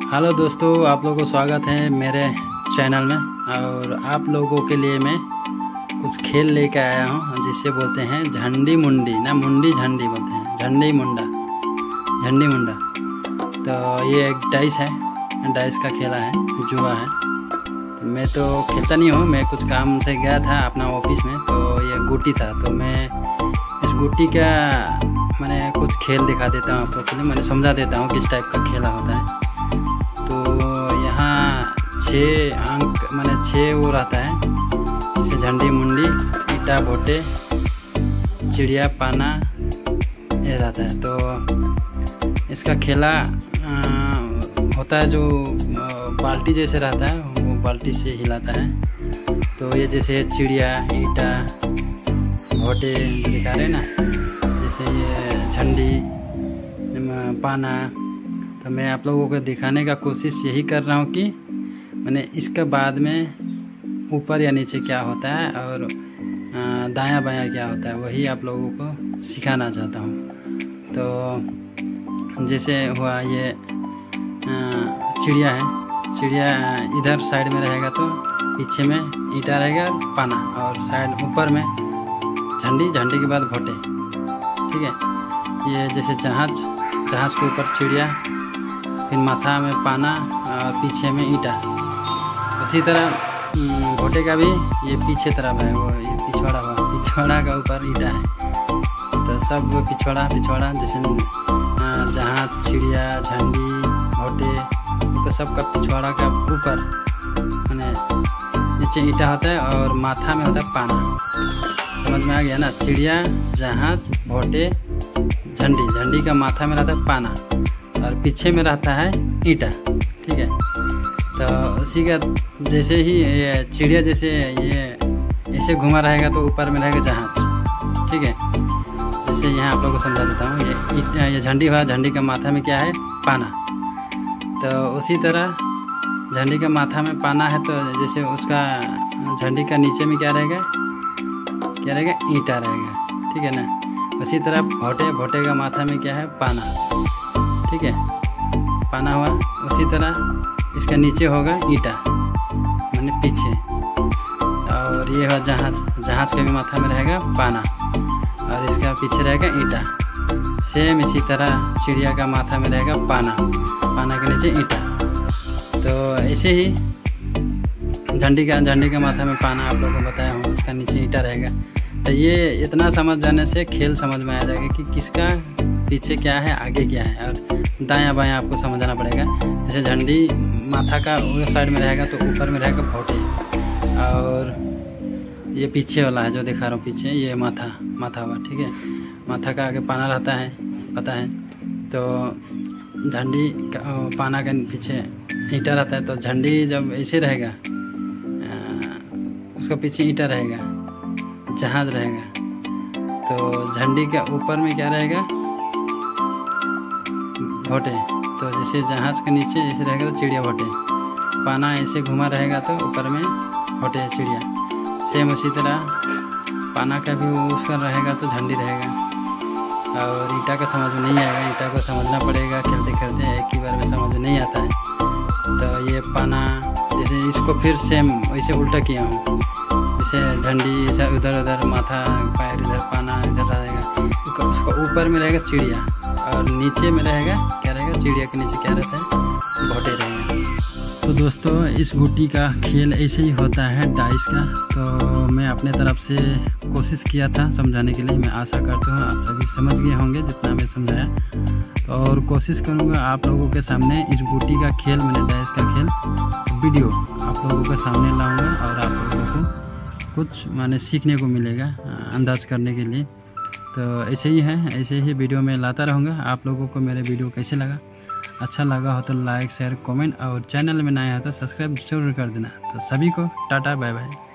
Hello दोस्तों, आप लोगों को स्वागत है मेरे चैनल में। और आप लोगों के लिए मैं कुछ खेल लेकर आया हूँ जिससे बोलते हैं झंडी मुंडी, ना मुंडी झंडी बोलते हैं, झंडी मुंडा, झंडी मुंडा। तो ये एक डाइस है, डाइस का खेला है, जुआ है। तो मैं तो खेलता नहीं हूँ, मैं कुछ काम से गया था अपना ऑफिस में, तो ये गुट्टी था, तो मैं इस गुट्टी का मैंने कुछ खेल दिखा देता हूँ आप लोग के लिए, मैंने समझा देता हूँ किस टाइप का खेला होता है। तो यहाँ 6 अंक मैंने 6 वो रहता है, जैसे झंडी मुंडी, ईटा भोटे, चिड़िया पाना ये रहता है। तो इसका खेला होता है जो बाल्टी जैसे रहता है, वो बाल्टी से हिलाता है। तो ये जैसे चिड़िया, ईटा, भोटे दिखा रहे ना, जैसे ये झंडी, पाना। तो मैं आप लोगों को दिखाने का कोशिश यही कर रहा हूँ कि मैंने इसके बाद में ऊपर या नीचे क्या होता है और दायां बायां क्या होता है, वही आप लोगों को सिखाना चाहता हूँ। तो जैसे हुआ ये चिड़िया है, चिड़िया इधर साइड में रहेगा तो पीछे में ईटा रहेगा पाना, और साइड ऊपर में झंडी, झंडी के बाद भोटे, ठीक है। ये जैसे जहाज, जहाज के ऊपर चिड़िया, फिर माथा में पाना और पीछे में ईटा। उसी तरह भोटे का भी ये पीछे तरफ है, वो ये पिछवाड़ा हुआ, पिछवाड़ा का ऊपर ईटा है। तो सब पिछवाड़ा पिछवाड़ा जैसे जहाज, चिड़िया, झंडी, भोटे, उनका सबका पिछवाड़ा का ऊपर मैंने नीचे ईटा होता है और माथा में होता है पाना। समझ में आ गया ना? चिड़िया, जहाज, भोटे, झंडी, झंडी का माथा में रहता है पाना और पीछे में रहता है ईटा, ठीक है। तो उसी का जैसे ही ये चिड़िया जैसे ये ऐसे घुमा रहेगा तो ऊपर में रहेगा जहाज, ठीक है। जैसे यहाँ आप लोगों को समझा देता हूँ, ये झंडी हुआ, झंडी का माथा में क्या है? पाना। तो उसी तरह झंडी का माथा में पाना है, तो जैसे उसका झंडी का नीचे में क्या रहेगा? क्या रहेगा? ईटा रहेगा, ठीक है ना। उसी तरह भोटे, भोटे का माथा में क्या है? पाना, ठीक है, पाना हुआ। उसी तरह इसका नीचे होगा ईटा, मैंने पीछे। और ये हुआ जहाज, जहाज के भी माथा में रहेगा पाना और इसका पीछे रहेगा ईटा। सेम इसी तरह चिड़िया का माथा में रहेगा पाना, पाना के नीचे ईटा। तो ऐसे ही झंडी का माथा में पाना आप लोगों को बताया हूँ, इसका नीचे ईटा रहेगा। तो ये इतना समझ जाने से खेल समझ में आ जाएगा कि किसका पीछे क्या है, आगे क्या है, और दायां बायां आपको समझना पड़ेगा। जैसे झंडी माथा का उस साइड में रहेगा तो ऊपर में रहेगा भोटे, और ये पीछे वाला है जो दिखा रहा हूँ पीछे, ये माथा, माथा हुआ, ठीक है। माथा का आगे पाना रहता है, पता है। तो झंडी का पाना के पीछे ईटा रहता है। तो झंडी जब ऐसे रहेगा, उसका पीछे ईटा रहेगा, जहाज रहेगा। तो झंडी के ऊपर में क्या रहेगा? भोटे। तो जैसे जहाज के नीचे जैसे रहेगा तो चिड़िया, भोटे। पाना ऐसे घुमा रहेगा तो ऊपर में भोटे, चिड़िया। सेम उसी तरह पाना का भी उसका रहेगा तो झंडी रहेगा। और ईटा का समझ में नहीं आएगा, ईटा को समझना पड़ेगा, खेलते खेलते एक ही बार में समझ में नहीं आता है। तो ये पाना, जैसे इसको फिर सेम वैसे उल्टा किया हूँ, जैसे झंडी ऐसा उधर उधर, माथा पैर इधर, पाना इधर रहेगा। उसका ऊपर में रहेगा चिड़िया और नीचे में रहेगा क्या रहेगा? चिड़िया के नीचे क्या रहता है? भोटे रहेगा। तो दोस्तों, इस गुट्टी का खेल ऐसे ही होता है, डाइस का। तो मैं अपने तरफ से कोशिश किया था समझाने के लिए। मैं आशा करता हूँ आप सभी समझ गए होंगे जितना मैं समझाया। और कोशिश करूँगा आप लोगों के सामने इस गुट्टी का खेल, मैंने डाइस का खेल वीडियो आप लोगों के सामने लाऊंगा, और आप लोगों को कुछ माने सीखने को मिलेगा, अंदाज करने के लिए। तो ऐसे ही है, ऐसे ही वीडियो में लाता रहूँगा। आप लोगों को मेरे वीडियो कैसे लगा? अच्छा लगा हो तो लाइक, शेयर, कमेंट, और चैनल में नया है तो सब्सक्राइब जरूर कर देना। तो सभी को टाटा, बाय बाय।